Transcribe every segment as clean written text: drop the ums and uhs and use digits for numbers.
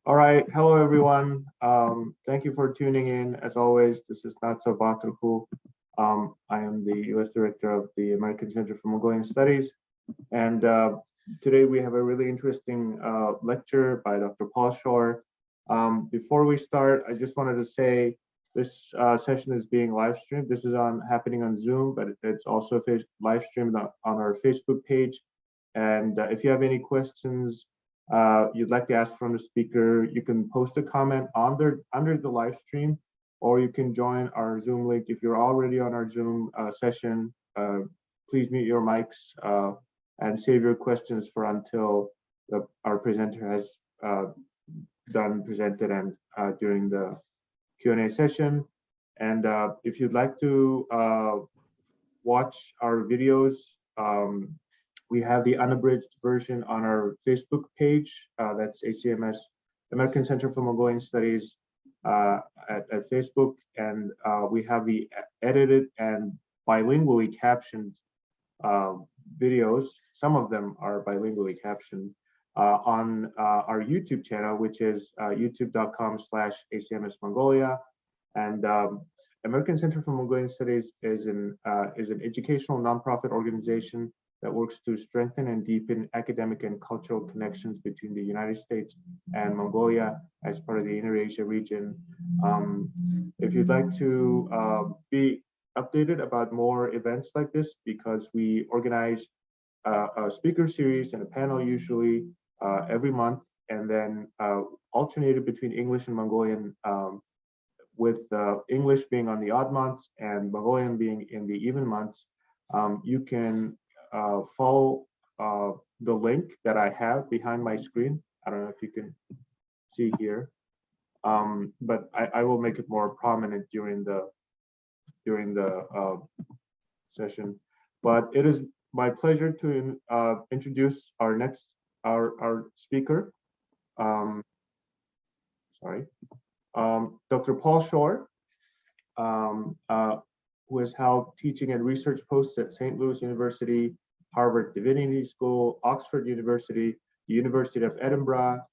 All right. Hello, everyone. Thank you for tuning in. As always, this is Natsa Baturku. I am the U.S. Director of the American Center for Mongolian Studies. And today we have a really interesting lecture by Dr. Paul Shore. Before we start, I just wanted to say this session is being live streamed. This is happening on Zoom, but it's also live streamed on our Facebook page. And if you have any questions, you'd like to ask from the speaker, you can post a comment under the live stream, or you can join our Zoom link. If you're already on our Zoom session, please mute your mics and save your questions for until our presenter has done presented and during the Q&A session. And if you'd like to watch our videos, we have the unabridged version on our Facebook page. That's ACMS, American Center for Mongolian Studies at Facebook. And we have the edited and bilingually captioned videos. Some of them are bilingually captioned on our YouTube channel, which is youtube.com/ACMS Mongolia. And American Center for Mongolian Studies is an educational nonprofit organization that works to strengthen and deepen academic and cultural connections between the United States and Mongolia as part of the Inter-Asia region. If you'd like to be updated about more events like this, because we organize a speaker series and a panel usually every month, and then alternated between English and Mongolian, with English being on the odd months and Mongolian being in the even months. You can follow the link that I have behind my screen. I don't know if you can see here, but I will make it more prominent during the session. But it is my pleasure to introduce our next speaker. Dr. Paul Shore, who has held teaching and research posts at St. Louis University, Harvard Divinity School, Oxford University, the University of Edinburgh,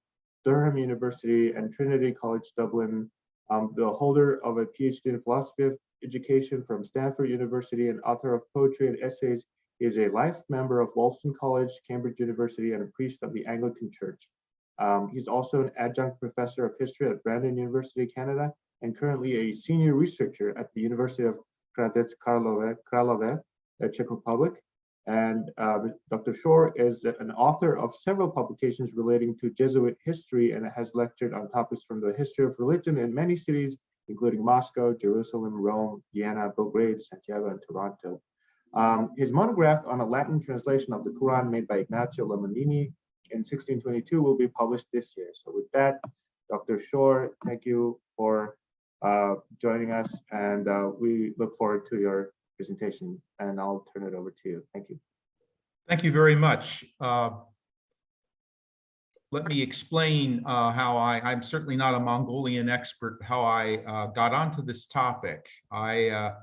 Durham University, and Trinity College Dublin. The holder of a PhD in philosophy of education from Stanford University and author of poetry and essays. He is a life member of Wolfson College, Cambridge University, and a priest of the Anglican Church. He's also an adjunct professor of history at Brandon University, Canada, and currently a senior researcher at the University of Hradec Králové, Czech Republic. And Dr. Shore is an author of several publications relating to Jesuit history and has lectured on topics from the history of religion in many cities, including Moscow, Jerusalem, Rome, Vienna, Belgrade, Santiago, and Toronto. His monograph on a Latin translation of the Quran made by Ignazio Lomanini in 1622 will be published this year. So with that, Dr. Shore, thank you for joining us, and we look forward to your presentation, and I'll turn it over to you. Thank you. Thank you very much. Let me explain how I'm certainly not a Mongolian expert, how I got onto this topic. I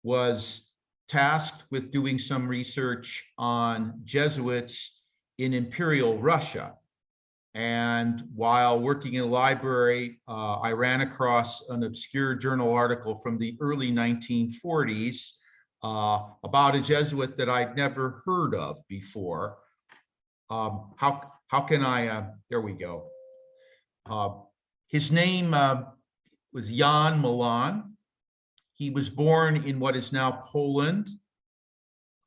was tasked with doing some research on Jesuits in Imperial Russia. And while working in a library, I ran across an obscure journal article from the early 1940s about a Jesuit that I'd never heard of before. How can I, there we go. His name was Jan Milan. He was born in what is now Poland,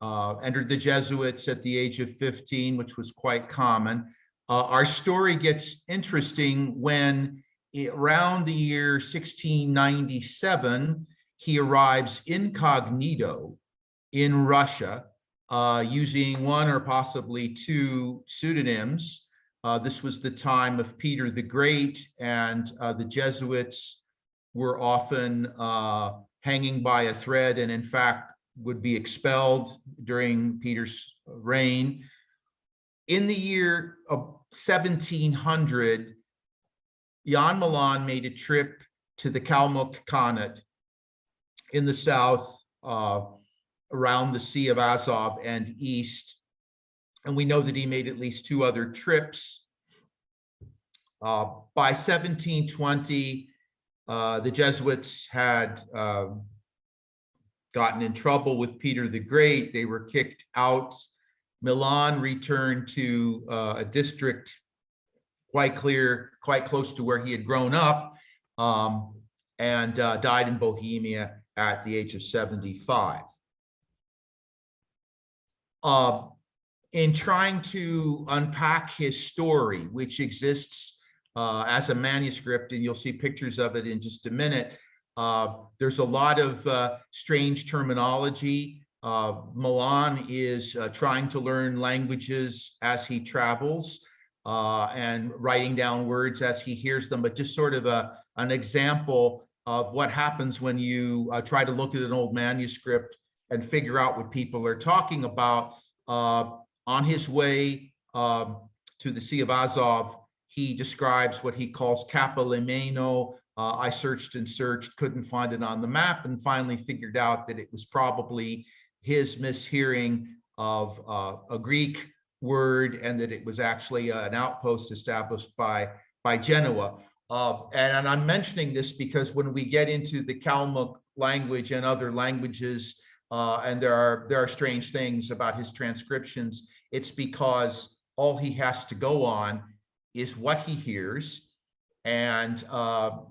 entered the Jesuits at the age of 15, which was quite common. Our story gets interesting when around the year 1697, he arrives incognito in Russia using one or possibly two pseudonyms. This was the time of Peter the Great, and the Jesuits were often hanging by a thread, and in fact would be expelled during Peter's reign. In the year of 1700, Jan Milan made a trip to the Kalmyk Khanate in the south, around the Sea of Azov and east. And we know that he made at least two other trips. By 1720, the Jesuits had gotten in trouble with Peter the Great. They were kicked out. Milan returned to a district quite close to where he had grown up, and died in Bohemia at the age of 75. In trying to unpack his story, which exists as a manuscript, and you'll see pictures of it in just a minute, there's a lot of strange terminology. Milan is trying to learn languages as he travels, and writing down words as he hears them, but just sort of an example of what happens when you try to look at an old manuscript and figure out what people are talking about. On his way to the Sea of Azov, he describes what he calls Kapalimeno. I searched and searched, couldn't find it on the map, and finally figured out that it was probably his mishearing of a Greek word, and that it was actually an outpost established by Genoa. And I'm mentioning this because when we get into the Kalmyk language and other languages, and there are strange things about his transcriptions, it's because all he has to go on is what he hears, and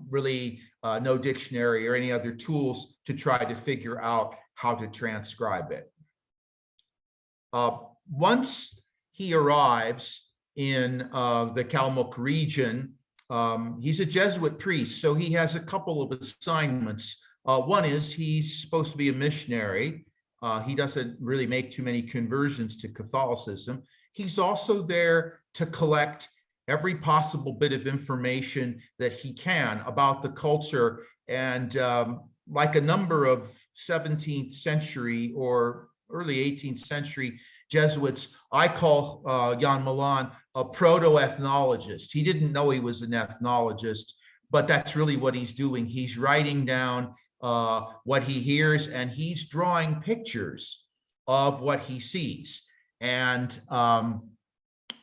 really no dictionary or any other tools to try to figure out how to transcribe it. Once he arrives in the Kalmyk region, he's a Jesuit priest, so he has a couple of assignments. One is he's supposed to be a missionary. He doesn't really make too many conversions to Catholicism. He's also there to collect every possible bit of information that he can about the culture. And like a number of 17th century or early 18th century Jesuits, I call Jan Milan a proto-ethnologist. He didn't know he was an ethnologist, but that's really what he's doing. He's writing down what he hears, and he's drawing pictures of what he sees. And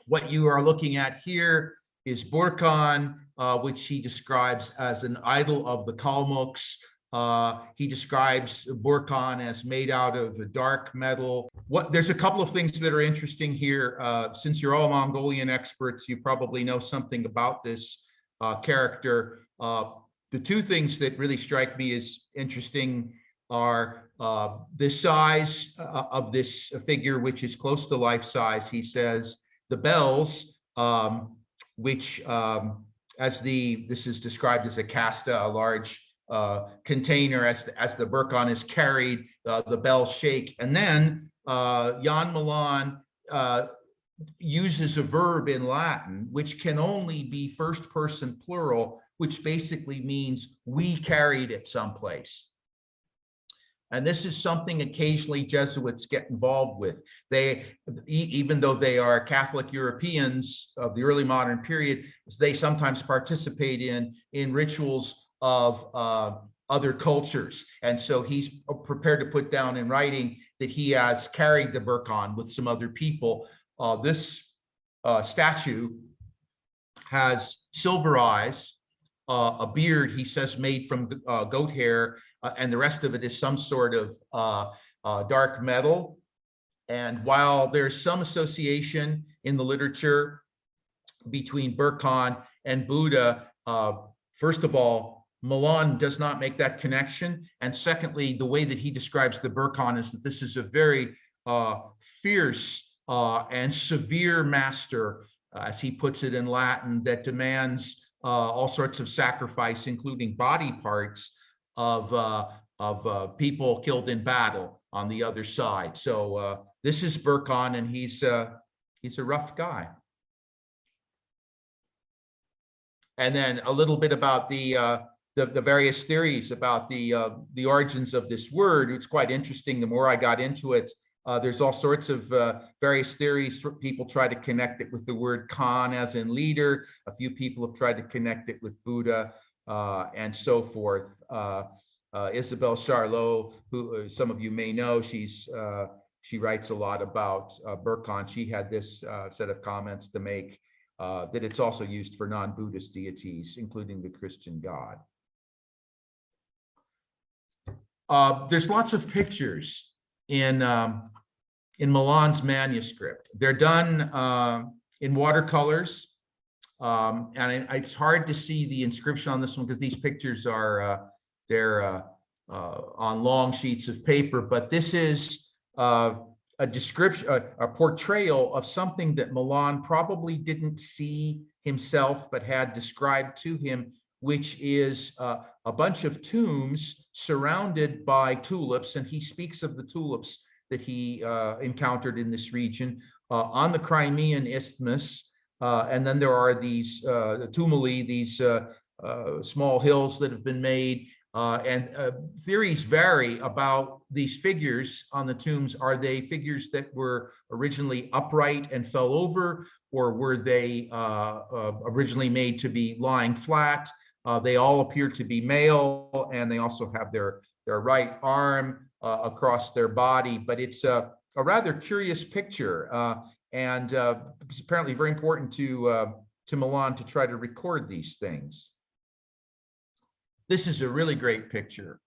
what you are looking at here is Burkan, which he describes as an idol of the Kalmyks. He describes Burkan as made out of a dark metal. There's a couple of things that are interesting here. Since you're all Mongolian experts, you probably know something about this character. The two things that really strike me as interesting are the size of this figure, which is close to life size. He says the bells, which this is described as a casta, a large container, as the Burkan is carried, the bells shake. And then Jan Milan uses a verb in Latin, which can only be first person plural, which basically means we carried it someplace. And this is something occasionally Jesuits get involved with. They, even though they are Catholic Europeans of the early modern period, they sometimes participate in rituals of other cultures. And so he's prepared to put down in writing that he has carried the Burkan with some other people. This statue has silver eyes, a beard, he says, made from goat hair, and the rest of it is some sort of dark metal. And while there's some association in the literature between Burkan and Buddha, first of all, Milan does not make that connection. And secondly, the way that he describes the Burkan is that this is a very fierce and severe master, as he puts it in Latin, that demands all sorts of sacrifice, including body parts of people killed in battle on the other side. So this is Burkan, and he's a rough guy. And then a little bit about the various theories about the origins of this word. It's quite interesting. The more I got into it, there's all sorts of various theories. People try to connect it with the word Khan, as in leader. A few people have tried to connect it with Buddha, and so forth. Isabelle Charlot, who some of you may know, she writes a lot about Burkan. She had this set of comments to make. that it's also used for non-Buddhist deities, including the Christian God. There's lots of pictures in Milan's manuscript. They're done in watercolors, and it's hard to see the inscription on this one because these pictures are they're on long sheets of paper. But this is a description, a portrayal of something that Milan probably didn't see himself, but had described to him, which is a bunch of tombs surrounded by tulips. And he speaks of the tulips that he encountered in this region on the Crimean Isthmus. And then there are these tumuli, these small hills that have been made. And theories vary about these figures on the tombs. Are they figures that were originally upright and fell over, or were they originally made to be lying flat? They all appear to be male, and they also have their right arm across their body. But it's a rather curious picture, and it's apparently very important to Milan to try to record these things. This is a really great picture.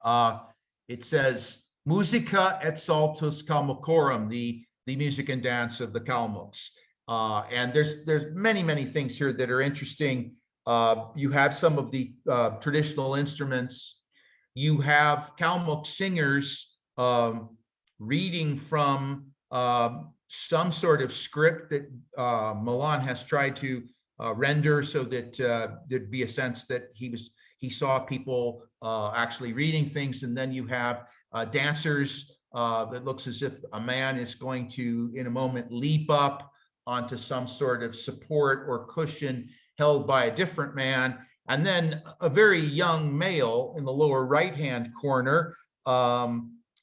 It says, Musica et saltus Kalmykorum, the music and dance of the Kalmyks. And there's many things here that are interesting. You have some of the traditional instruments. You have Kalmyk singers reading from some sort of script that Milan has tried to render so that there'd be a sense that he saw people actually reading things. And then you have dancers that looks as if a man is going to, in a moment, leap up onto some sort of support or cushion held by a different man. And then a very young male in the lower right-hand corner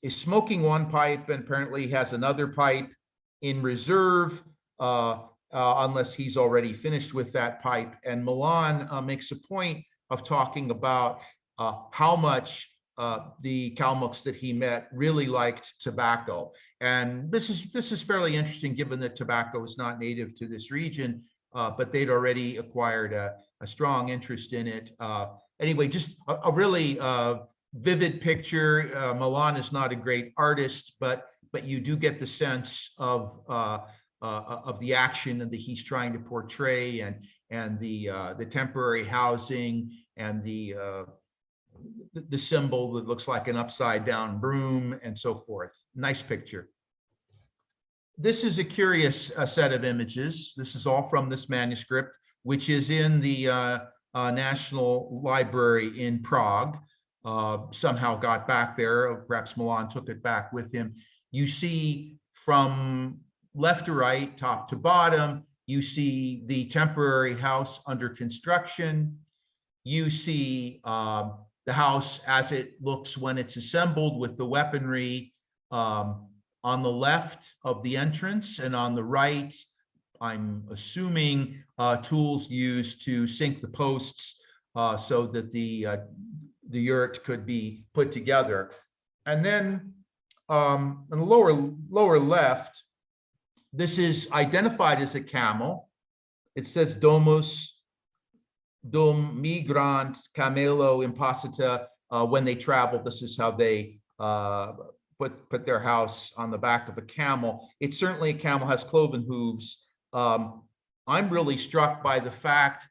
is smoking one pipe and apparently has another pipe in reserve, unless he's already finished with that pipe. And Milan makes a point of talking about how much the Kalmyks that he met really liked tobacco. And this is fairly interesting, given that tobacco is not native to this region, but they'd already acquired a strong interest in it. Anyway, just a really vivid picture. Milan is not a great artist, but you do get the sense of the action that he's trying to portray, and the temporary housing, and the symbol that looks like an upside down broom, and so forth. Nice picture. This is a curious set of images. This is all from this manuscript, which is in the National Library in Prague. Somehow got back there. Perhaps Milan took it back with him. You see from left to right, top to bottom, you see the temporary house under construction. You see the house as it looks when it's assembled with the weaponry on the left of the entrance, and on the right, I'm assuming tools used to sink the posts so that the yurt could be put together. And then on the lower left, this is identified as a camel. It says domus dum migrant camelo imposita. When they travel, this is how they put their house on the back of a camel. It's certainly a camel, has cloven hooves. I'm really struck by the fact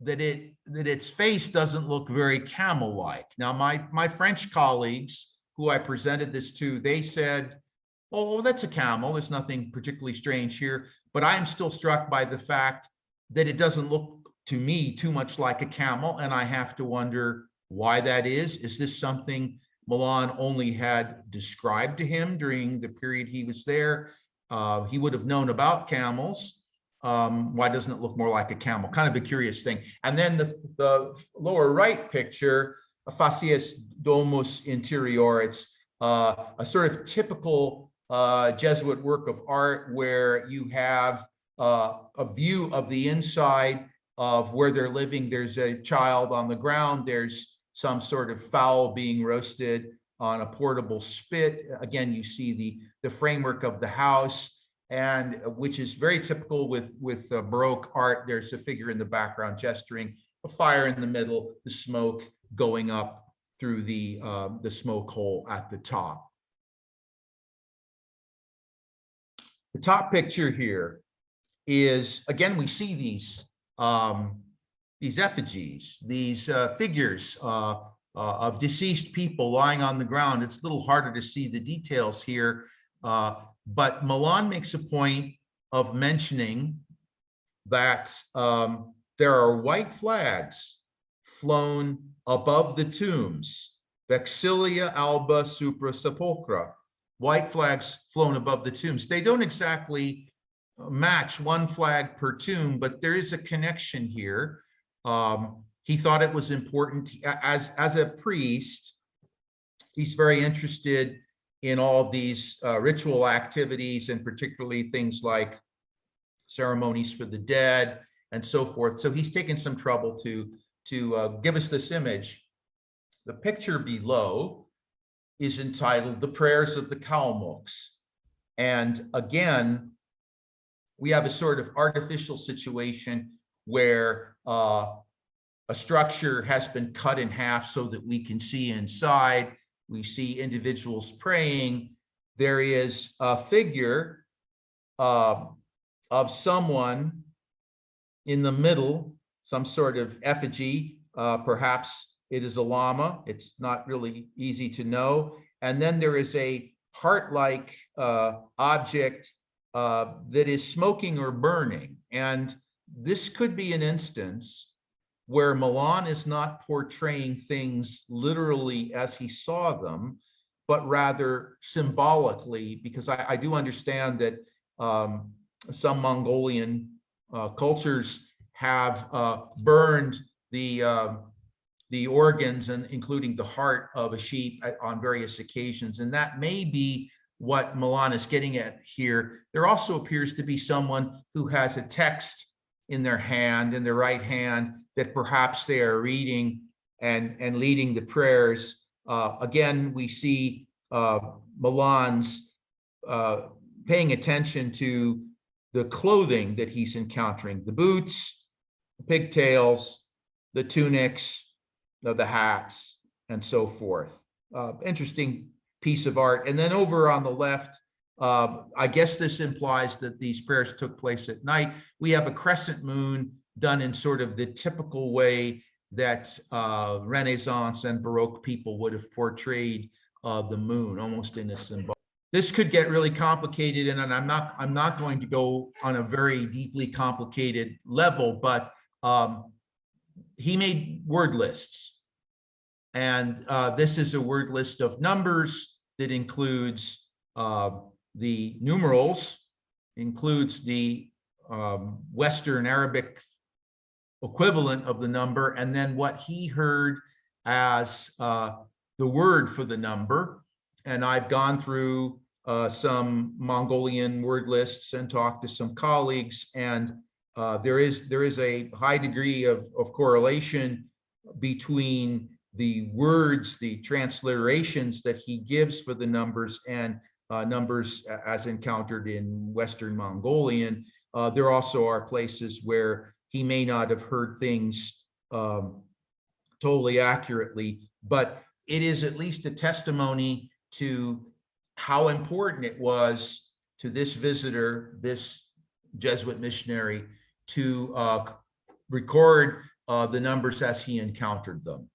that its face doesn't look very camel-like. Now, my French colleagues who I presented this to, they said, oh, that's a camel. There's nothing particularly strange here. But I'm still struck by the fact that it doesn't look to me too much like a camel. And I have to wonder why that is. Is this something Milan only had described to him during the period he was there? He would have known about camels. Why doesn't it look more like a camel? Kind of a curious thing. And then the lower right picture, facies domus interior, it's a sort of typical Jesuit work of art where you have a view of the inside of where they're living. There's a child on the ground. There's some sort of fowl being roasted on a portable spit. Again, you see the framework of the house, and which is very typical with Baroque art. There's a figure in the background gesturing, a fire in the middle, the smoke going up through the smoke hole at the top. The top picture here is, again, we see these effigies, these figures of deceased people lying on the ground. It's a little harder to see the details here, but Milan makes a point of mentioning that there are white flags flown above the tombs, vexilia alba supra sepulchra, white flags flown above the tombs. They don't exactly match one flag per tomb, but there is a connection here. He thought it was important. As a priest, he's very interested in all of these ritual activities, and particularly things like ceremonies for the dead and so forth. So he's taken some trouble to give us this image. The picture below is entitled "The Prayers of the Kalmyks." And again, we have a sort of artificial situation where a structure has been cut in half so that we can see inside. We see individuals praying. There is a figure of someone in the middle, some sort of effigy. Perhaps it is a llama. It's not really easy to know. And then there is a heart-like object that is smoking or burning. And this could be an instance where Milan is not portraying things literally as he saw them, but rather symbolically, because I do understand that some Mongolian cultures have burned the organs, and including the heart of a sheep, on various occasions. And that may be what Milan is getting at here. There also appears to be someone who has a text in their hand, in their right hand, that perhaps they are reading and leading the prayers. Again, we see Milan's paying attention to the clothing that he's encountering: the boots, the pigtails, the tunics, the hats, and so forth. Interesting piece of art. And then over on the left, I guess this implies that these prayers took place at night. We have a crescent moon done in sort of the typical way that Renaissance and Baroque people would have portrayed the moon, almost in a symbol. This could get really complicated, and I'm not going to go on a very deeply complicated level, but he made word lists. And this is a word list of numbers that includes the numerals, includes the Western Arabic equivalent of the number, and then what he heard as the word for the number. And I've gone through some Mongolian word lists and talked to some colleagues, and there is a high degree of correlation between the words, the transliterations that he gives for the numbers, and numbers as encountered in Western Mongolian. There also are places where he may not have heard things totally accurately, but it is at least a testimony to how important it was to this visitor, this Jesuit missionary, to record the numbers as he encountered them.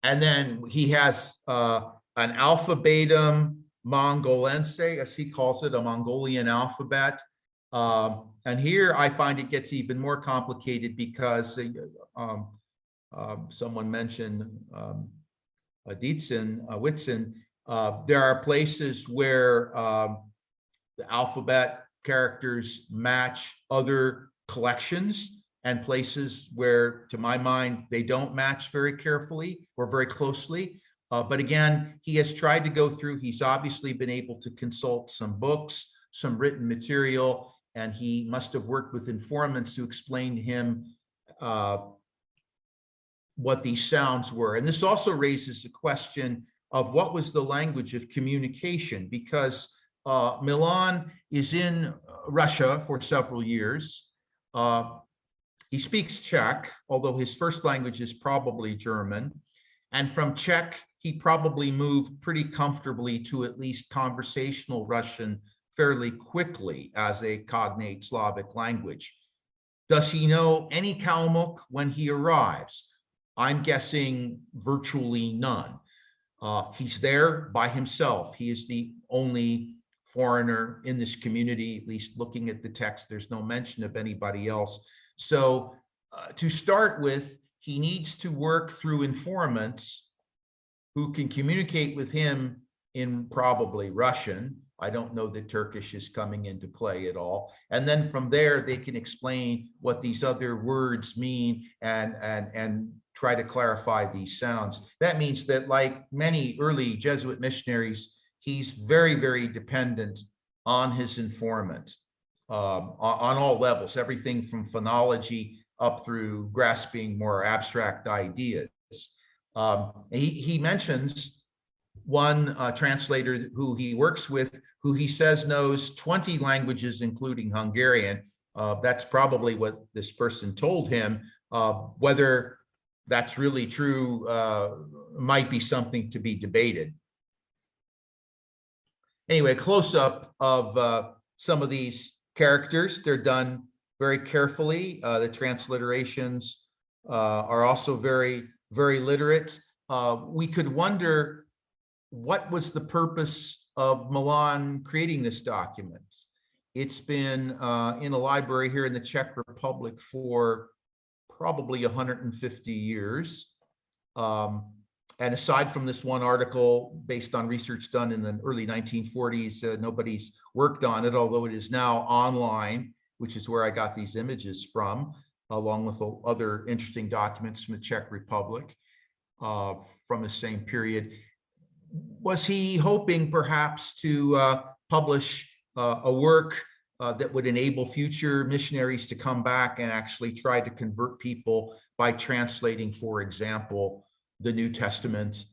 And then he has an alphabetum mongolense, as he calls it, a Mongolian alphabet. And here I find it gets even more complicated because someone mentioned Whitson. There are places where the alphabet characters match other collections, and places where, to my mind, they don't match very carefully or very closely. But again, he has tried to go through. He's obviously been able to consult some books, some written material, and he must have worked with informants to explain to him what these sounds were. And this also raises the question of what was the language of communication, because Milan is in Russia for several years. He speaks Czech, although his first language is probably German. And from Czech, he probably moved pretty comfortably to at least conversational Russian fairly quickly as a cognate Slavic language. Does he know any Kalmyk when he arrives? I'm guessing virtually none. He's there by himself. He is the only foreigner in this community, at least looking at the text. There's no mention of anybody else. So to start with, he needs to work through informants who can communicate with him in probably Russian. I don't know that Turkish is coming into play at all. And then from there, they can explain what these other words mean and try to clarify these sounds. That means that, like many early Jesuit missionaries, he's very, very dependent on his informant on all levels, everything from phonology up through grasping more abstract ideas. He mentions one translator who he works with, who he says knows 20 languages, including Hungarian. That's probably what this person told him. Whether that's really true might be something to be debated. Anyway, close-up of some of these characters. They're done very carefully. The transliterations are also very, very literate. We could wonder, what was the purpose of Milan creating this document? It's been in a library here in the Czech Republic for probably 150 years. And aside from this one article based on research done in the early 1940s, nobody's worked on it, although it is now online, which is where I got these images from, along with other interesting documents from the Czech Republic from the same period. Was he hoping perhaps to publish a work that would enable future missionaries to come back and actually try to convert people by translating, for example, the New Testament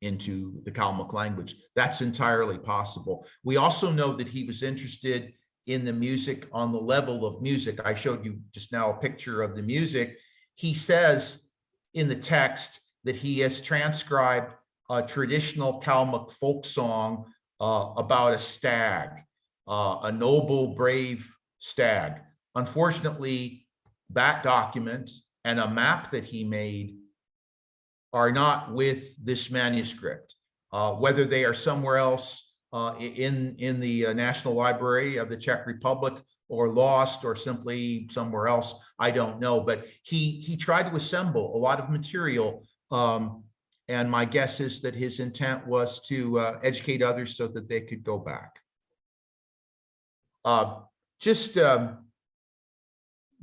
into the Kalmyk language? That's entirely possible. We also know that he was interested in the music on the level of music. I showed you just now a picture of the music. He says in the text that he has transcribed a traditional Kalmyk folk song about a stag, a noble, brave stag. Unfortunately, that document and a map that he made are not with this manuscript. Whether they are somewhere else in the National Library of the Czech Republic or lost or simply somewhere else, I don't know. But he tried to assemble a lot of material. And my guess is that his intent was to educate others so that they could go back. Just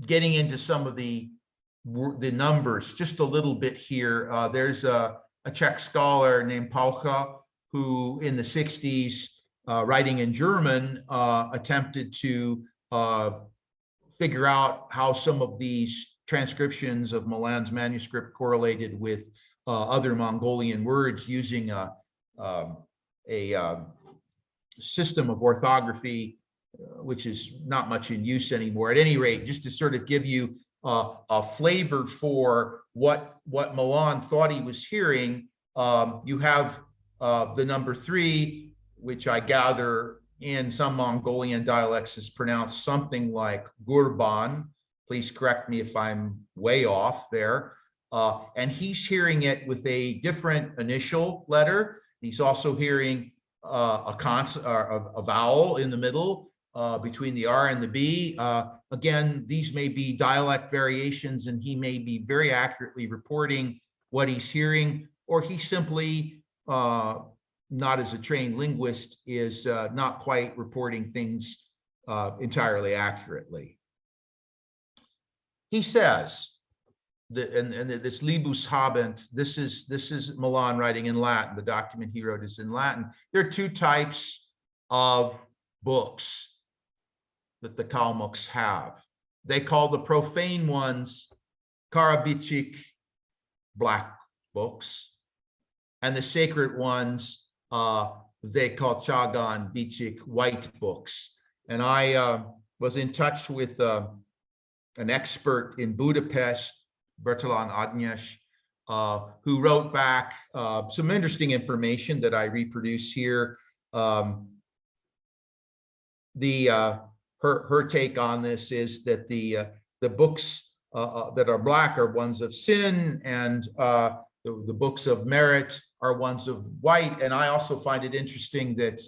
getting into some of the numbers just a little bit here. There's a Czech scholar named Paucha, who in the 60s, writing in German, attempted to figure out how some of these transcriptions of Milan's manuscript correlated with other Mongolian words using a system of orthography, which is not much in use anymore. At any rate, just to sort of give you a flavor for what Milan thought he was hearing, you have the number 3, which I gather in some Mongolian dialects is pronounced something like Gurban. Please correct me if I'm way off there. And he's hearing it with a different initial letter. He's also hearing a vowel in the middle between the R and the B. Again, these may be dialect variations, and he may be very accurately reporting what he's hearing, or he simply, not as a trained linguist, is not quite reporting things entirely accurately. He says, and this libus habent, this is Milan writing in Latin. The document he wrote is in Latin. There are 2 types of books that the Kalmyks have. They call the profane ones Karabichik, black books, and the sacred ones Vekocsagan Bicsik white books. And I was in touch with an expert in Budapest, Bertalan Adnyes, who wrote back some interesting information that I reproduce here. Her take on this is that the books that are black are ones of sin, and the books of merit are ones of white. And I also find it interesting that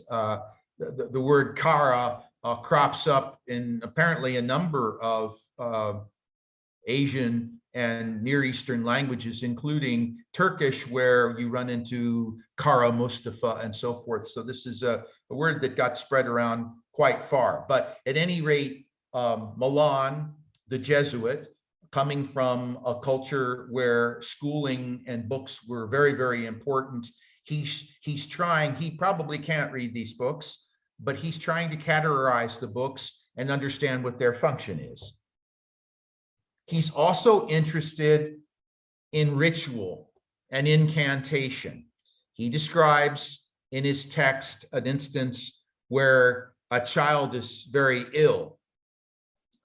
the word kara crops up in apparently a number of Asian and Near Eastern languages, including Turkish, where you run into Kara Mustafa and so forth. So this is a word that got spread around quite far. But at any rate, Milan, the Jesuit, coming from a culture where schooling and books were very, very important, he's trying, he probably can't read these books, but he's trying to categorize the books and understand what their function is. He's also interested in ritual and incantation. He describes in his text an instance where a child is very ill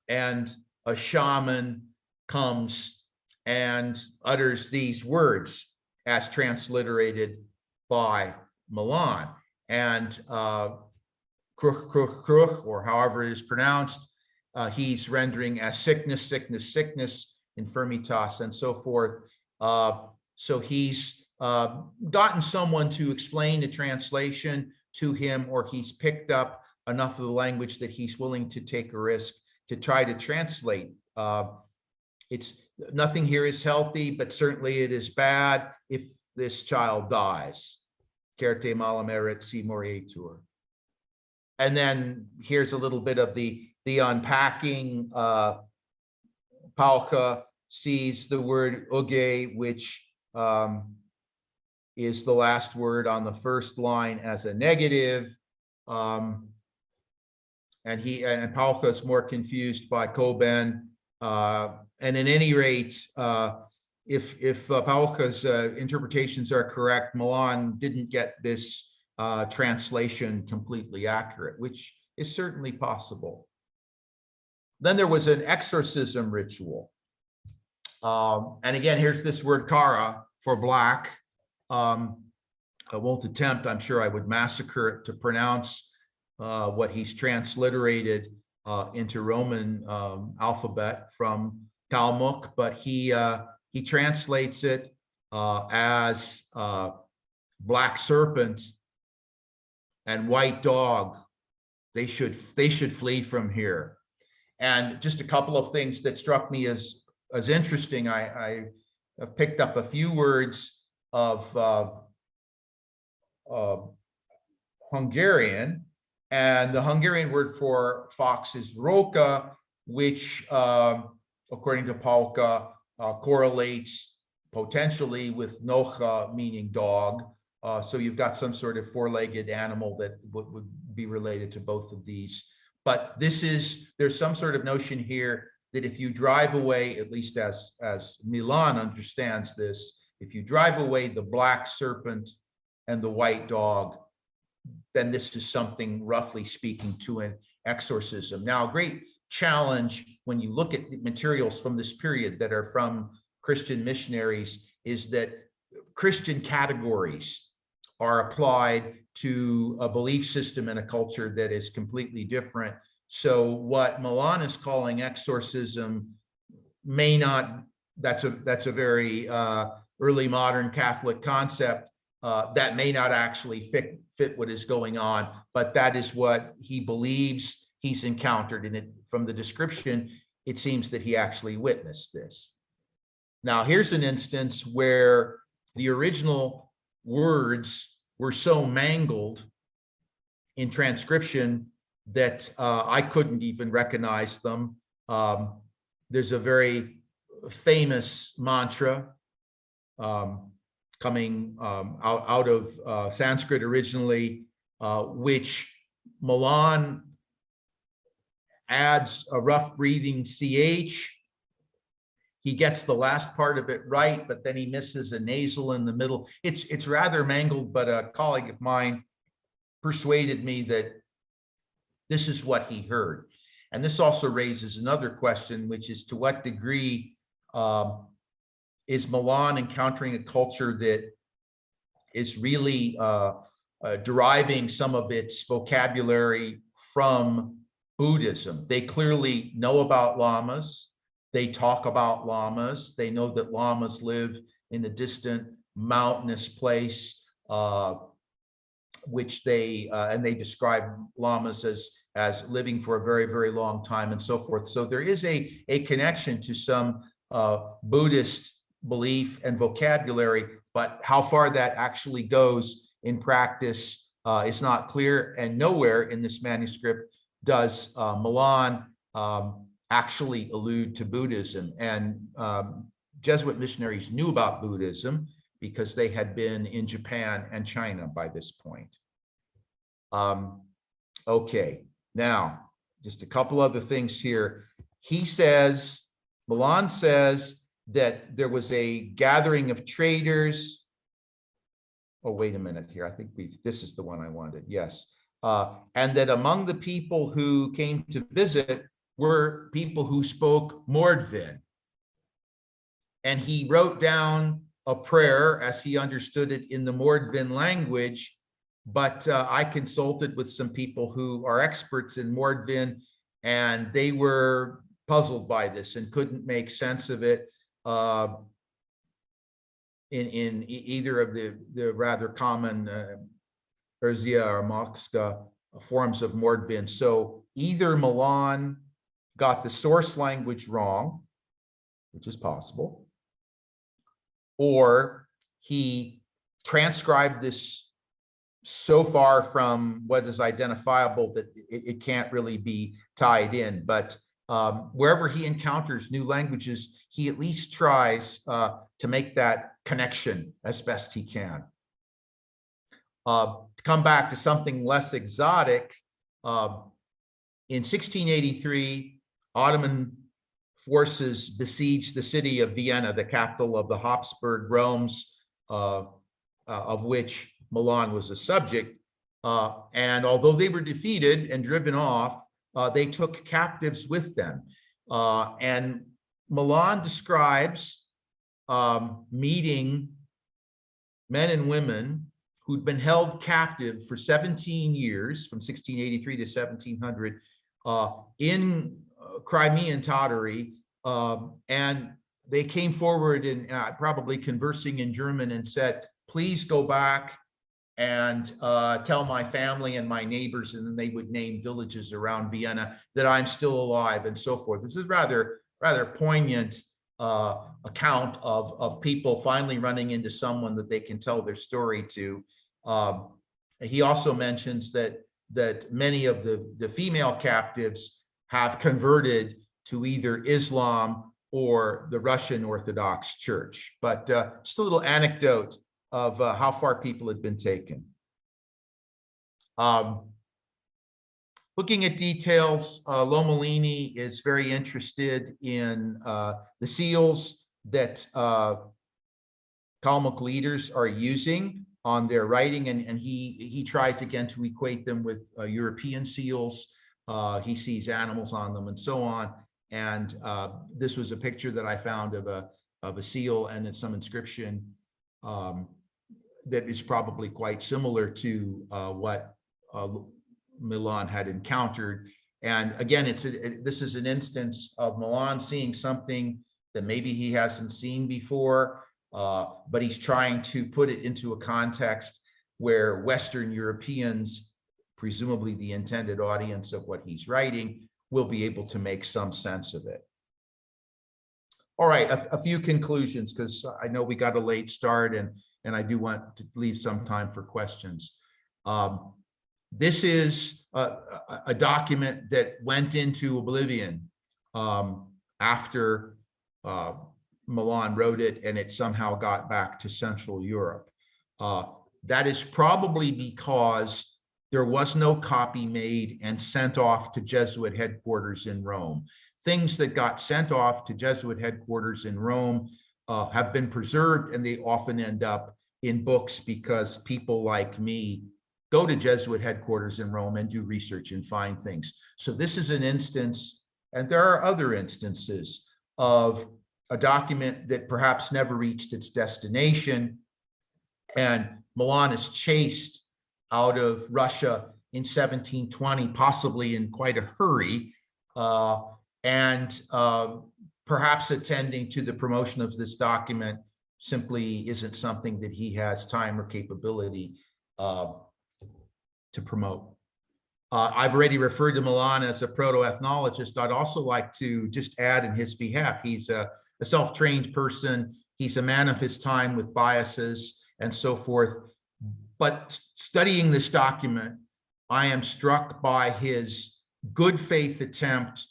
and a shaman comes and utters these words as transliterated by Milan. And kruch, kruch, kruch, or however it is pronounced, he's rendering as sickness, sickness, sickness, infirmitas, and so forth. So he's gotten someone to explain the translation to him, or he's picked up enough of the language that he's willing to take a risk to try to translate. It's nothing here is healthy, but certainly it is bad if this child dies. Certe malam erit si morietur. And then here's a little bit of the unpacking. Pauca sees the word uge, which is the last word on the first line, as a negative. And Pauca is more confused by Coben. And at any rate, if Pauca's interpretations are correct, Milan didn't get this translation completely accurate, which is certainly possible. Then there was an exorcism ritual. And again, here's this word kara for black. I won't attempt, I'm sure I would massacre it to pronounce what he's transliterated into Roman alphabet from Kalmyk, but he translates it as black serpent and white dog. They should flee from here. And just a couple of things that struck me as interesting. I picked up a few words of Hungarian, and the Hungarian word for fox is roka, which according to Pauca correlates potentially with nocha, meaning dog. So you've got some sort of four-legged animal that would be related to both of these. But there's some sort of notion here that if you drive away, at least as Milan understands this, if you drive away the black serpent and the white dog, then this is something, roughly speaking, to an exorcism. Now, a great challenge when you look at the materials from this period that are from Christian missionaries is that Christian categories are applied to a belief system and a culture that is completely different. So what Milan is calling exorcism may not, that's a very early modern Catholic concept that may not actually fit what is going on, but that is what he believes he's encountered. And from the description, it seems that he actually witnessed this. Now, here's an instance where the original words were so mangled in transcription that I couldn't even recognize them. There's a very famous mantra coming out of Sanskrit originally, which Milan adds a rough breathing CH. He gets the last part of it right, but then he misses a nasal in the middle. It's rather mangled, but a colleague of mine persuaded me that this is what he heard. And this also raises another question, which is to what degree is Milan encountering a culture that is really deriving some of its vocabulary from Buddhism. They clearly know about lamas. They talk about lamas. They know that lamas live in a distant mountainous place, which they describe lamas as living for a very, very long time and so forth. So there is a connection to some Buddhist belief and vocabulary, but how far that actually goes in practice is not clear, and nowhere in this manuscript does Milan actually allude to Buddhism. And Jesuit missionaries knew about Buddhism because they had been in Japan and China by this point. Okay, now just a couple other things here. Milan says that there was a gathering of traders. Oh, wait a minute here. I think this is the one I wanted. Yes. And that among the people who came to visit were people who spoke Mordvin. And he wrote down a prayer as he understood it in the Mordvin language. But I consulted with some people who are experts in Mordvin, and they were puzzled by this and couldn't make sense of it in either of the rather common Erzia or Moksha forms of Mordvin. So either Milan got the source language wrong, which is possible, or he transcribed this so far from what is identifiable that it can't really be tied in. But wherever he encounters new languages, he at least tries to make that connection as best he can. To come back to something less exotic, in 1683, Ottoman forces besieged the city of Vienna, the capital of the Habsburg Rome's, of which Milan was a subject. And although they were defeated and driven off, they took captives with them. And Milan describes meeting men and women who'd been held captive for 17 years, from 1683 to 1700, in Crimean Tatary. And they came forward and probably conversing in German and said, please go back and tell my family and my neighbors, and then they would name villages around Vienna, that I'm still alive and so forth. This is rather poignant account of people finally running into someone that they can tell their story to. He also mentions that many of the female captives have converted to either Islam or the Russian Orthodox Church. But just a little anecdote of how far people had been taken. Looking at details, Lomellini is very interested in the seals that Kalmyk leaders are using on their writing, and he tries again to equate them with European seals. He sees animals on them and so on. And this was a picture that I found of a seal and some inscription that is probably quite similar to what Milan had encountered. And again, this is an instance of Milan seeing something that maybe he hasn't seen before, but he's trying to put it into a context where Western Europeans, presumably the intended audience of what he's writing, will be able to make some sense of it. All right, a few conclusions, because I know we got a late start, and I do want to leave some time for questions. This is a document that went into oblivion after Milan wrote it, and it somehow got back to Central Europe. That is probably because there was no copy made and sent off to Jesuit headquarters in Rome. Things that got sent off to Jesuit headquarters in Rome have been preserved, and they often end up in books because people like me go to Jesuit headquarters in Rome and do research and find things. So this is an instance, and there are other instances of a document that perhaps never reached its destination, and Milan is chased out of Russia in 1720, possibly in quite a hurry, and perhaps attending to the promotion of this document simply isn't something that he has time or capability to promote. I've already referred to Milan as a proto-ethnologist. I'd also like to just add in his behalf, he's a self-trained person. He's a man of his time with biases and so forth. But studying this document, I am struck by his good faith attempt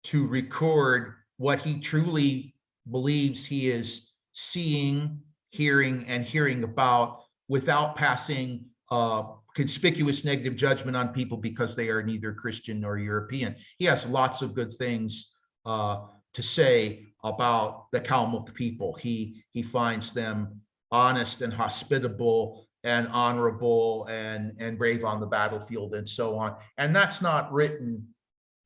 to record what he truly believes he is seeing, hearing, and hearing about without passing conspicuous negative judgment on people because they are neither Christian nor European. He has lots of good things to say about the Kalmyk people. He finds them honest and hospitable and honorable and brave on the battlefield and so on. And that's not written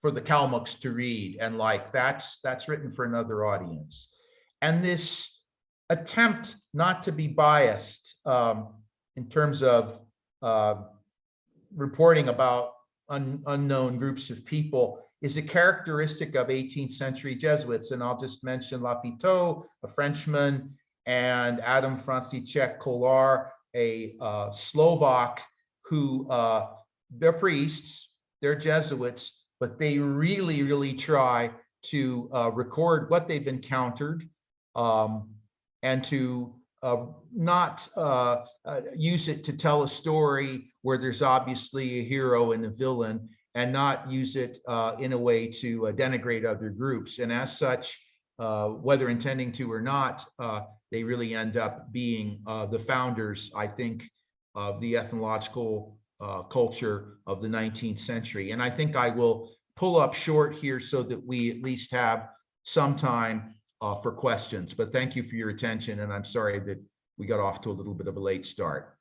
for the Kalmyks to read and like, that's written for another audience. And this attempt not to be biased in terms of reporting about unknown groups of people is a characteristic of 18th century Jesuits. And I'll just mention Lafitau, a Frenchman, and Adam Franciszek Kolar, a Slovak, who they're priests, they're Jesuits, but they really, really try to record what they've encountered and to not use it to tell a story where there's obviously a hero and a villain, and not use it in a way to denigrate other groups. And as such, whether intending to or not, they really end up being the founders, I think, of the ethnological culture of the 19th century. And I think I will pull up short here so that we at least have some time for questions. But thank you for your attention, and I'm sorry that we got off to a little bit of a late start.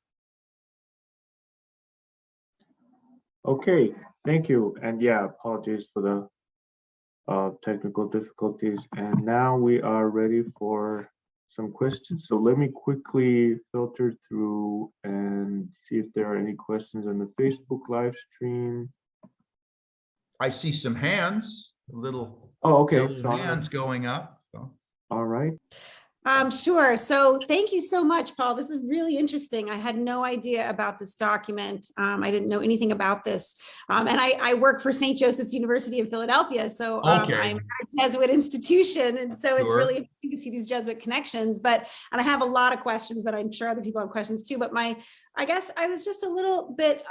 Okay, thank you. And yeah, apologies for the technical difficulties. And now we are ready for some questions. So let me quickly filter through and see if there are any questions on the Facebook live stream. I see some hands, little okay. hands going up. So. All right. Sure. So thank you so much, Paul. This is really interesting. I had no idea about this document. I didn't know anything about this. And I work for St. Joseph's University in Philadelphia. So I'm at a Jesuit institution. And so it's really interesting to see these Jesuit connections. And I have a lot of questions, but I'm sure other people have questions too. But I guess I was just a little bit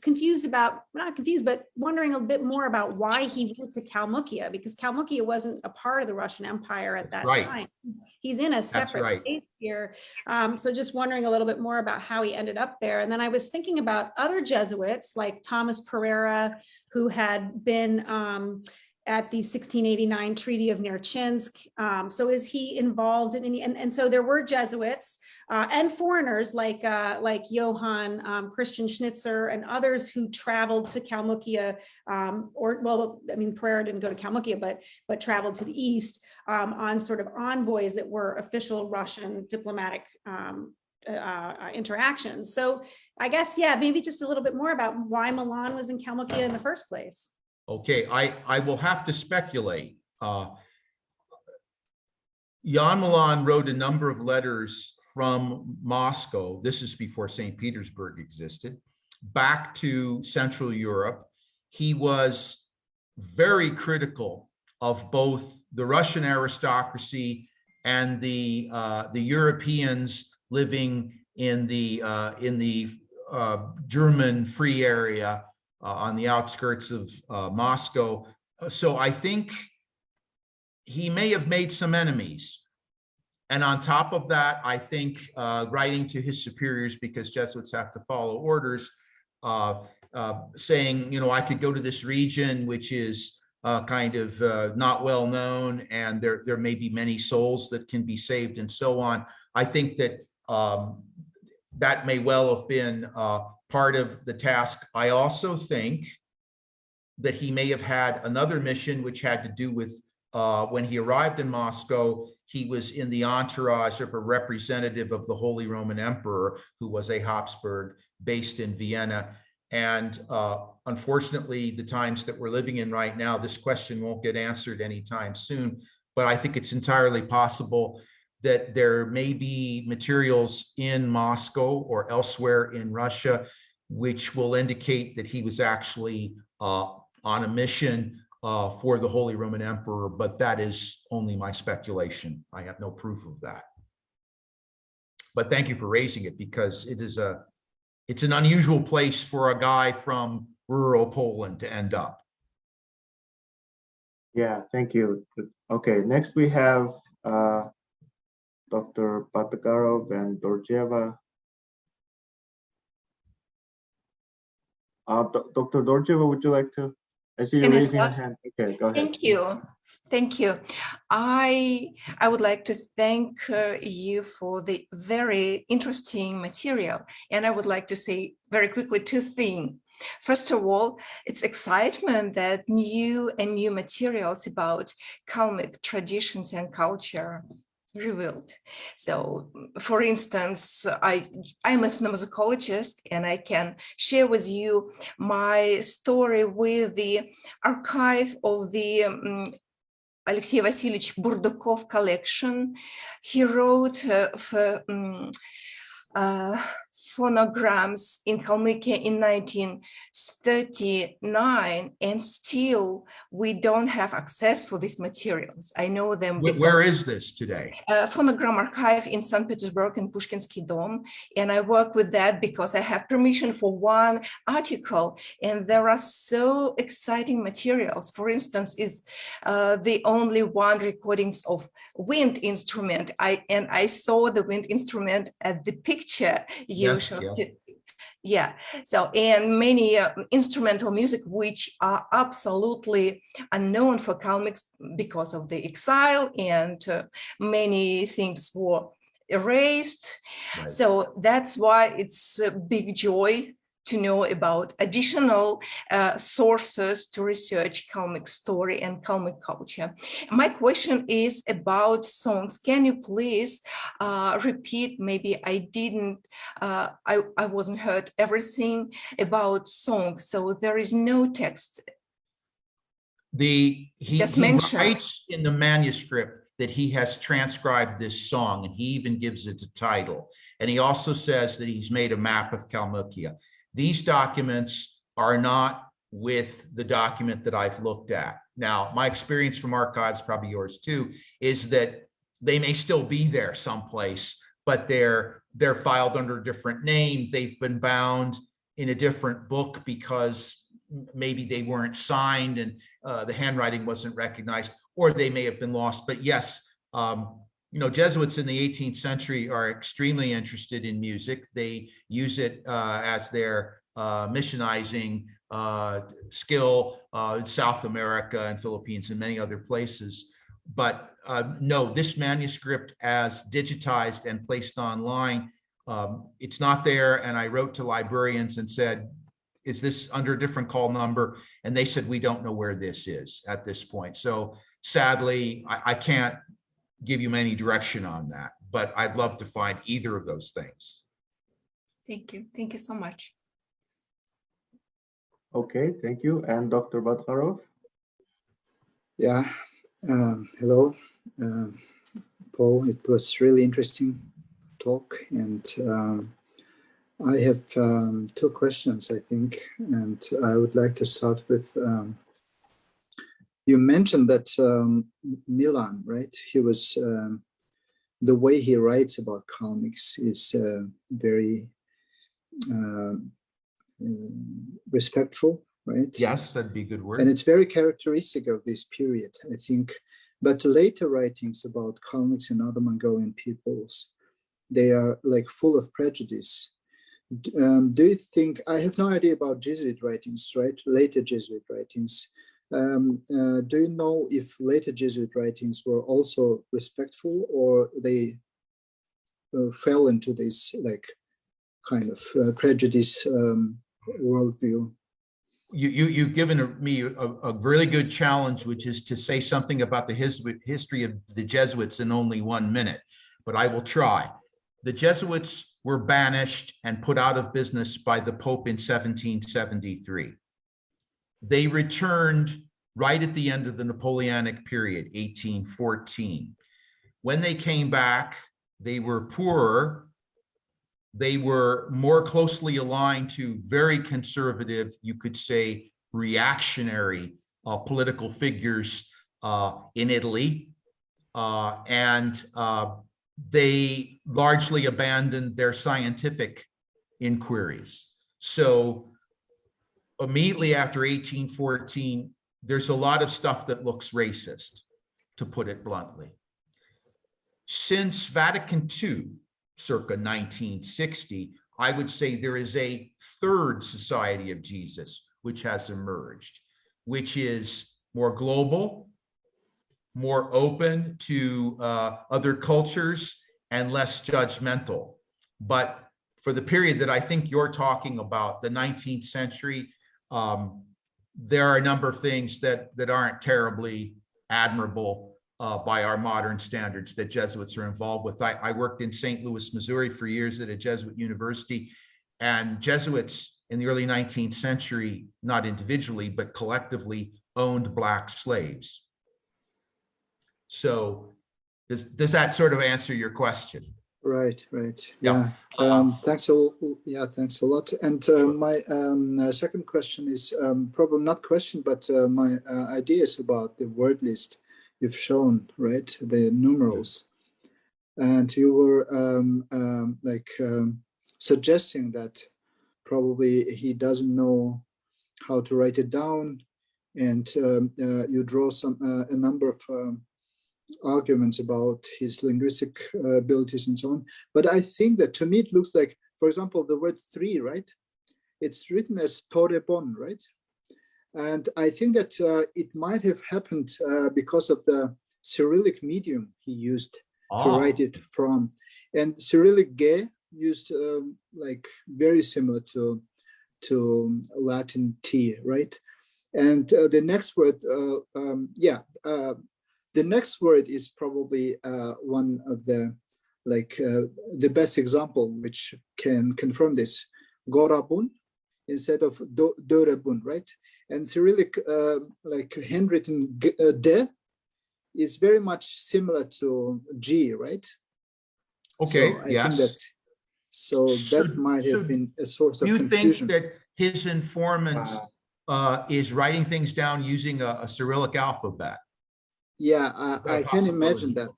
confused about, not confused, but wondering a bit more about why he went to Kalmykia, because Kalmykia wasn't a part of the Russian Empire at that time. He's in a separate place here. So just wondering a little bit more about how he ended up there. And then I was thinking about other Jesuits like Thomas Pereira, who had been at the 1689 Treaty of Nerchinsk. So is he involved in any, and so there were Jesuits and foreigners like Johann Christian Schnitzer and others who traveled to Kalmykia, Pereira didn't go to Kalmykia, but traveled to the east on sort of envoys that were official Russian diplomatic interactions. So I guess, yeah, maybe just a little bit more about why Milan was in Kalmykia in the first place. Okay, I will have to speculate. Jan Milan wrote a number of letters from Moscow, this is before St. Petersburg existed, back to Central Europe. He was very critical of both the Russian aristocracy and the Europeans living in the German free area on the outskirts of Moscow. So I think he may have made some enemies. And on top of that, I think writing to his superiors, because Jesuits have to follow orders, saying, I could go to this region, which is kind of not well known, and there may be many souls that can be saved and so on. I think that that may well have been part of the task. I also think that he may have had another mission which had to do with when he arrived in Moscow, he was in the entourage of a representative of the Holy Roman Emperor, who was a Habsburg based in Vienna. And unfortunately, the times that we're living in right now, this question won't get answered anytime soon. But I think it's entirely possible that there may be materials in Moscow or elsewhere in Russia which will indicate that he was actually on a mission for the Holy Roman Emperor, but that is only my speculation. I have no proof of that. But thank you for raising it, because it's an unusual place for a guy from rural Poland to end up. Yeah, thank you. Okay, next we have Dr. Batakarov and Dorjeva. Dr. Dorjeva, would you like to? I see you raising your hand. Okay, go ahead. Thank you. Thank you. I would like to thank you for the very interesting material. And I would like to say very quickly two things. First of all, it's excitement that new materials about Kalmyk traditions and culture revealed. So, for instance, I'm an ethnomusicologist, and I can share with you my story with the archive of the Alexey Vasilievich Burdukov collection. He wrote phonograms in Kalmykia in 1939, and still we don't have access for these materials. I know them. Where is this today? Phonogram archive in St. Petersburg in Pushkinsky Dom, and I work with that because I have permission for one article, and there are so exciting materials. For instance, is the only one recordings of wind instrument. I saw the wind instrument at the picture you Yes, showed. yeah. Yeah, so, and many instrumental music which are absolutely unknown for Kalmyks because of the exile, and many things were erased. Right. So that's why it's a big joy to know about additional sources to research Kalmyk story and Kalmyk culture. My question is about songs. Can you please repeat? Maybe I didn't, I wasn't heard everything about songs. So there is no text. He mentioned. writes in the manuscript that he has transcribed this song, and he even gives it a title. And he also says that he's made a map of Kalmykia. These documents are not with the document that I've looked at. Now, my experience from archives, probably yours too, is that they may still be there someplace, but they're filed under a different name. They've been bound in a different book because maybe they weren't signed and the handwriting wasn't recognized, or they may have been lost. But yes, you know, Jesuits in the 18th century are extremely interested in music. They use it as their missionizing skill in South America and Philippines and many other places. But no, this manuscript as digitized and placed online, it's not there. And I wrote to librarians and said, is this under a different call number? And they said, we don't know where this is at this point. So sadly, I can't give you any direction on that, but I'd love to find either of those things. Thank you. Thank you so much. Okay, thank you. And Dr. Batakarov? Yeah, hello, Paul. It was really interesting talk, and I have two questions, I think, and I would like to start with, you mentioned that Milan, right? He was, the way he writes about Kalmyks is very respectful, right? Yes, that'd be a good word. And it's very characteristic of this period, I think. But later writings about Kalmyks and other Mongolian peoples, they are like full of prejudice. Do you think, I have no idea about Jesuit writings, right? Later Jesuit writings. Do you know if later Jesuit writings were also respectful, or they fell into this like kind of prejudice worldview. You've given me a really good challenge, which is to say something about the history of the Jesuits in only 1 minute, but I will try. The Jesuits were banished and put out of business by the Pope in 1773. They returned right at the end of the Napoleonic period, 1814. When they came back, they were poorer. They were more closely aligned to very conservative, you could say, reactionary political figures in Italy. And they largely abandoned their scientific inquiries. So immediately after 1814, there's a lot of stuff that looks racist, to put it bluntly. Since Vatican II, circa 1960, I would say there is a third Society of Jesus which has emerged, which is more global, more open to other cultures, and less judgmental. But for the period that I think you're talking about, the 19th century, there are a number of things that aren't terribly admirable by our modern standards that Jesuits are involved with. I worked in St. Louis, Missouri for years at a Jesuit university, and Jesuits in the early 19th century, not individually, but collectively owned Black slaves. So does that sort of answer your question? Right. Yeah. Thanks a lot. And my second question is probably not question, but my ideas about the word list you've shown, right? The numerals, and you were suggesting that probably he doesn't know how to write it down, and you draw a number of arguments about his linguistic abilities and so on. But I think that to me it looks like, for example, the word three, right? It's written as torebon, right? And I think that it might have happened because of the Cyrillic medium he used to write it from. And Cyrillic ge used like very similar to Latin T, right? And the next word, the next word is probably one of the best example which can confirm this. Gorabun instead of Dorebun, right? And Cyrillic, handwritten de, is very much similar to G, right? Okay. So I think that might have been a source of confusion. Do you think that his informant is writing things down using a Cyrillic alphabet? Yeah, I can imagine that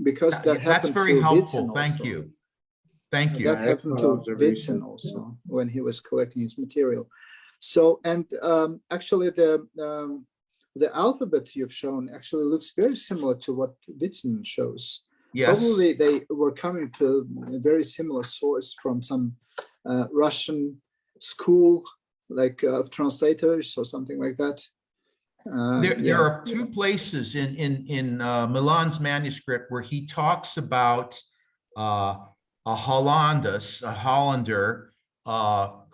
because that happened that's very to helpful. Witzen Thank also. you. Thank you. That happened to Witzen also when he was collecting his material. So, and actually the alphabet you've shown actually looks very similar to what Witzen shows. Yes. Probably they were coming to a very similar source from some Russian school, of translators or something like that. There are two places in Milan's manuscript where he talks about a Hollander,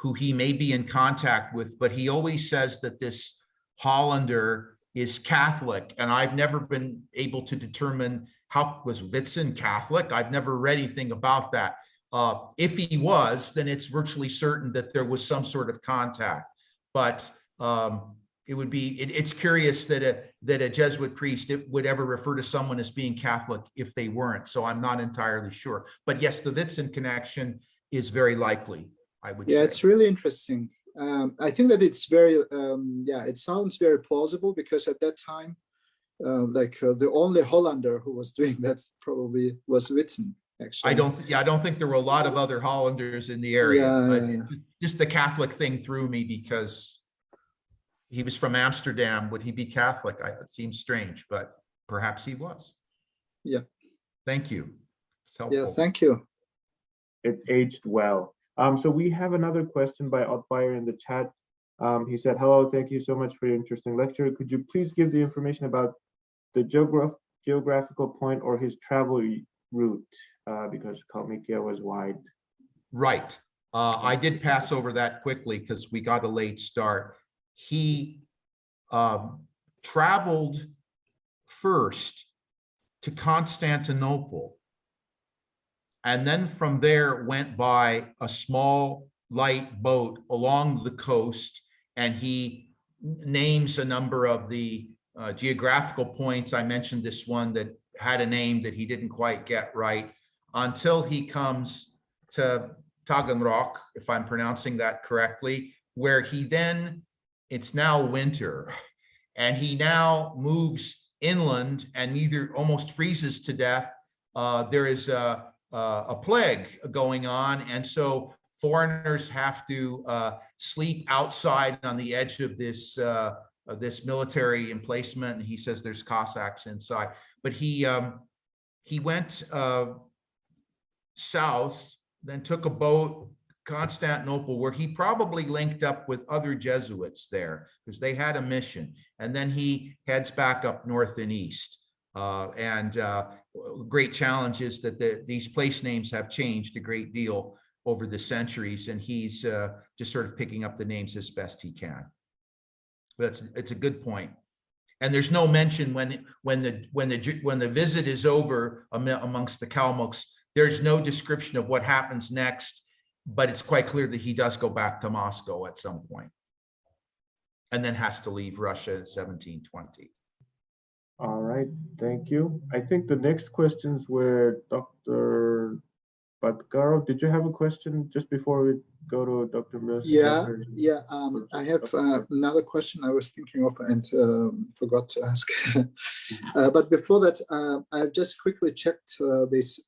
who he may be in contact with, but he always says that this Hollander is Catholic, and I've never been able to determine how was Witzen Catholic. I've never read anything about that. If he was, then it's virtually certain that there was some sort of contact. But it's curious that a Jesuit priest would ever refer to someone as being Catholic if they weren't. So I'm not entirely sure. But yes, the Witzen connection is very likely, I would say. Yeah, it's really interesting. I think that it's very, it sounds very plausible because at that time, the only Hollander who was doing that probably was Witzen, actually. I don't think there were a lot of other Hollanders in the area. Just the Catholic thing threw me because he was from Amsterdam. Would he be Catholic? It seems strange, but perhaps he was. Yeah. Thank you. It's helpful. Yeah, thank you. It aged well. So we have another question by Ottfire in the chat. He said, hello, thank you so much for your interesting lecture. Could you please give the information about the geographical point or his travel route? Because Kalmykia was wide. Right. I did pass over that quickly because we got a late start. He traveled first to Constantinople, and then from there went by a small light boat along the coast, and he names a number of the geographical points. I mentioned this one that had a name that he didn't quite get right until he comes to Taganrog, if I'm pronouncing that correctly, where he then, it's now winter, and he now moves inland and either almost freezes to death. There is a plague going on, and so foreigners have to sleep outside on the edge of this this military emplacement. And he says there's Cossacks inside, but he went south, then took a boat, Constantinople, where he probably linked up with other Jesuits there because they had a mission. And then he heads back up north and east. Great challenge is that these place names have changed a great deal over the centuries, and he's just sort of picking up the names as best he can. But it's a good point. And there's no mention when the visit is over amongst the Kalmyks. There's no description of what happens next, but it's quite clear that he does go back to Moscow at some point, and then has to leave Russia in 1720. All right, thank you. I think the next questions were Dr. Batgarov. Did you have a question just before we go to Dr. Mills? Yeah. I have another question I was thinking of and forgot to ask. But before that, I've just quickly checked this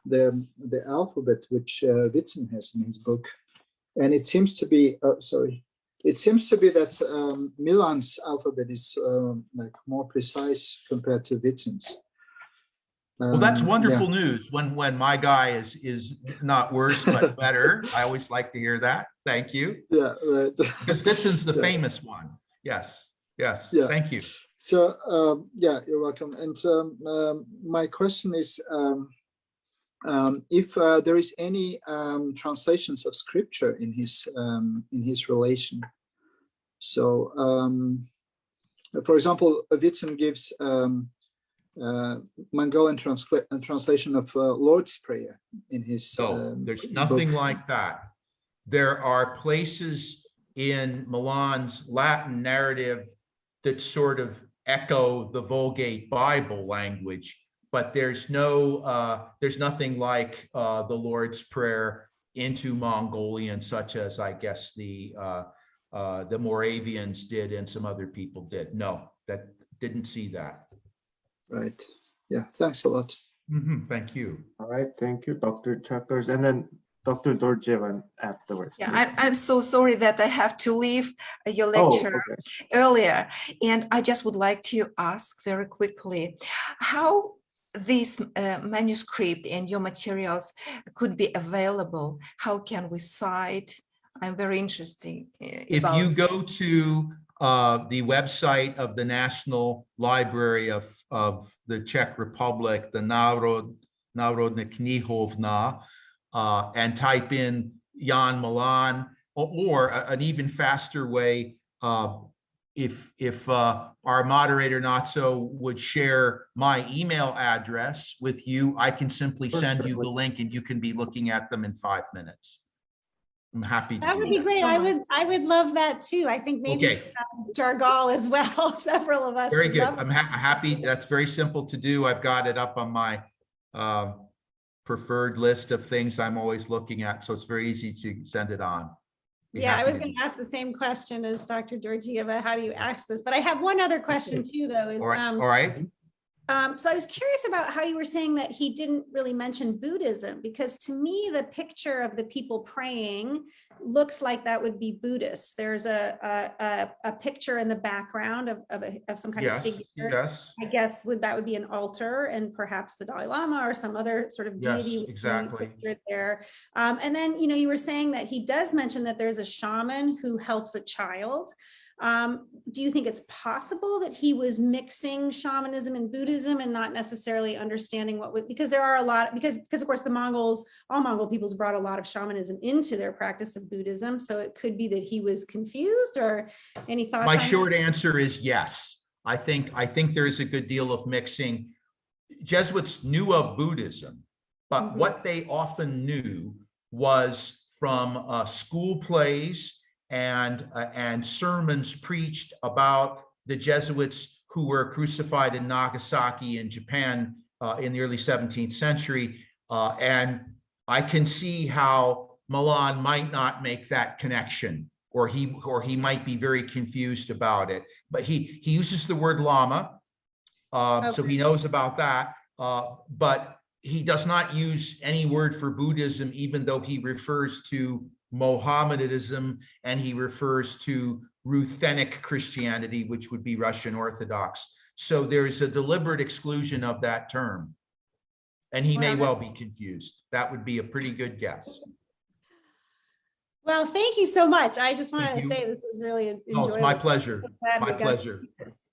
the alphabet which Witzen has in his book, and it seems to be it seems to be that Milan's alphabet is like more precise compared to Witzen's. Well, that's wonderful news when my guy is not worse but better. I always like to hear that. Thank you. Yeah, right. Because Witzen's the famous one. Yes. Yeah. Thank you. So yeah, you're welcome. And my question is, if there is any translations of scripture in his relation. So, for example, Witzen gives Mongolian translation of Lord's Prayer in his. No, there's nothing book. like that. There are places in Milan's Latin narrative that sort of echo the Vulgate Bible language, but there's nothing like the Lord's Prayer into Mongolian, such as I guess the Moravians did and some other people did. No, that didn't see that. Right. Yeah. Thanks a lot. Thank you. All right. Thank you, Dr. Chakars, and then Dr. Dorjevan afterwards. Yeah, I'm so sorry that I have to leave your lecture earlier, and I just would like to ask very quickly how this manuscript and your materials could be available. How can we cite? I'm very interested. If you go to the website of the National Library of the Czech Republic, the Národní knihovna, and type in Jan Milan, or an even faster way, if our moderator Natso would share my email address with you, I can simply send you the link and you can be looking at them in 5 minutes. I'm happy to That do would be great. I would love that too. I think maybe Jargal as well. Several of us. Very good. I'm happy. That's very simple to do. I've got it up on my preferred list of things I'm always looking at, so it's very easy to send it on. Yeah, I was going to ask the same question as Dr. Georgieva. How do you ask this? But I have one other question too, though. Is all right. So I was curious about how you were saying that he didn't really mention Buddhism, because to me, the picture of the people praying looks like that would be Buddhist. There's a picture in the background of some kind of figure. Yes. I guess that would be an altar, and perhaps the Dalai Lama or some other sort of deity. Yes, exactly. There. And then, you were saying that he does mention that there's a shaman who helps a child. Do you think it's possible that he was mixing shamanism and Buddhism and not necessarily understanding what was, because there are a lot, because of course the Mongols, all Mongol peoples brought a lot of shamanism into their practice of Buddhism. So it could be that he was confused, or any thoughts? My on short that? answer is yes. I think there is a good deal of mixing. Jesuits knew of Buddhism, but what they often knew was from school plays and sermons preached about the Jesuits who were crucified in Nagasaki in Japan in the early 17th century. And I can see how Milan might not make that connection, or he might be very confused about it. But he uses the word Lama, so he knows about that. But he does not use any word for Buddhism, even though he refers to Mohammedanism and he refers to Ruthenic Christianity, which would be Russian Orthodox. So there's a deliberate exclusion of that term. And he may well be confused. That would be a pretty good guess. Well, thank you so much. I just want Thank to you. say this was really No, enjoyable. it's my pleasure. Glad we My got to pleasure. see this.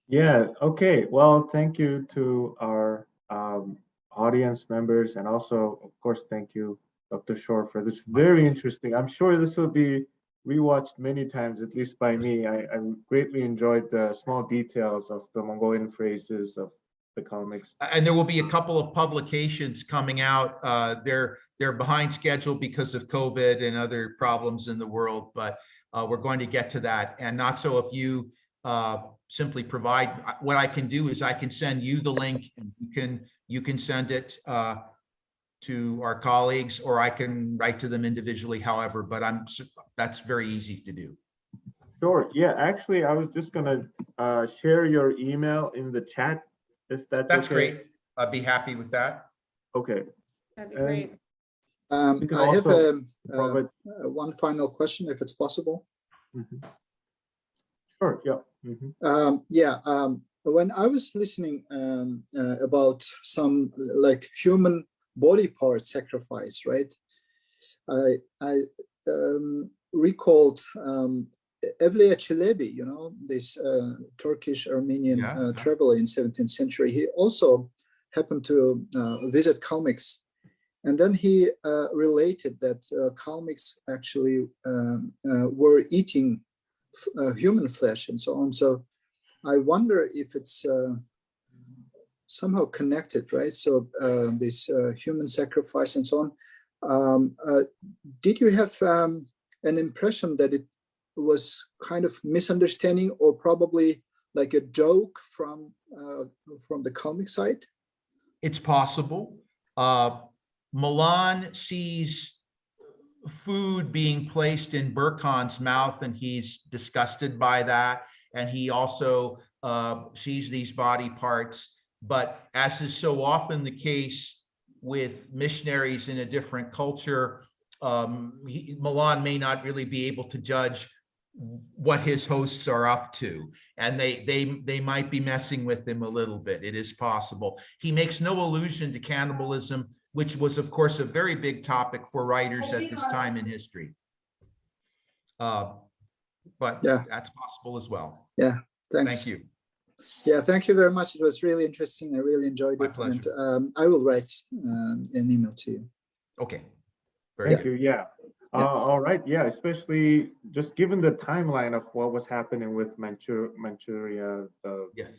Yeah, okay. Well, thank you to our audience members, and also, of course, thank you, Dr. Shore, for this very interesting. I'm sure this will be rewatched many times, at least by me. I greatly enjoyed the small details of the Mongolian phrases of the Kalmyks. And there will be a couple of publications coming out. They're behind schedule because of COVID and other problems in the world, but we're going to get to that. And not so if you simply provide, what I can do is I can send you the link, and you can send it to our colleagues, or I can write to them individually, however, but that's very easy to do. Sure. Yeah, actually, I was just gonna share your email in the chat, if that's That's okay. great. I'd be happy with that. Okay. That'd be great. You can I have also provide- one final question, if it's possible. Mhm. Sure. Yeah. Mhm. When I was listening about some like human body part sacrifice, right? I recalled Evliya Çelebi, you know, this Turkish Armenian traveler in 17th century. He also happened to visit Kalmyks, and then he related that Kalmyks actually were eating human flesh and so on. So I wonder if it's somehow connected, right? So this human sacrifice and so on. Did you have an impression that it was kind of misunderstanding, or probably like a joke from the Kalmyk side? It's possible. Milan sees food being placed in Burkhan's mouth, and he's disgusted by that. And he also sees these body parts. But as is so often the case with missionaries in a different culture, Milan may not really be able to judge what his hosts are up to, and they might be messing with him a little bit. It is possible. He makes no allusion to cannibalism, which was, of course, a very big topic for writers at this time in history. But yeah, that's possible as well. Yeah, thanks. Thank you. Yeah, thank you very much. It was really interesting. I really enjoyed My it. pleasure. And I will write an email to you. Okay. Very Thank good. you. Yeah. All right. Yeah. Especially just given the timeline of what was happening with Manchuria, Yes.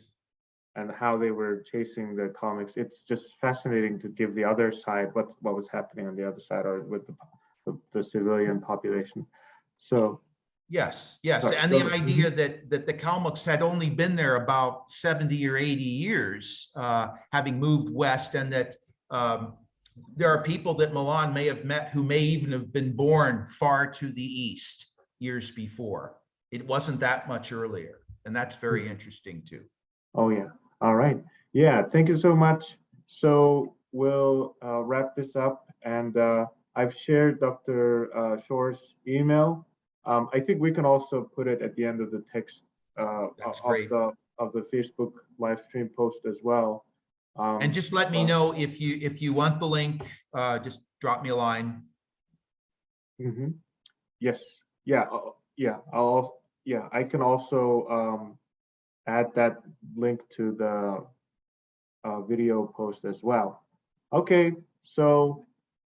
and how they were chasing the Kalmyks. It's just fascinating to give the other side what was happening on the other side, or with the civilian population. So. Yes, yes, Sorry, and go the ahead. idea that the Kalmyks had only been there about 70 or 80 years, having moved west, and that there are people that Milan may have met who may even have been born far to the east years before. It wasn't that much earlier, and that's very interesting too. Oh yeah. All right. Yeah. Thank you so much. So we'll wrap this up, and I've shared Dr. Shore's email. I think we can also put it at the end of the text of the Facebook live stream post as well. And just let me know if you want the link. Just drop me a line. Yes. Yeah. Yeah. yeah, I can also add that link to the video post as well. Okay, so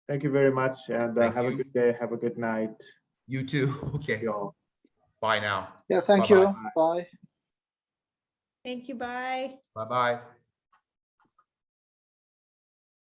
thank you very much, and Thank have a you. good day. Have a good night, You too. Okay. y'all. Bye now. Yeah, thank Bye-bye. you. Bye. Thank you. Bye. Bye-bye.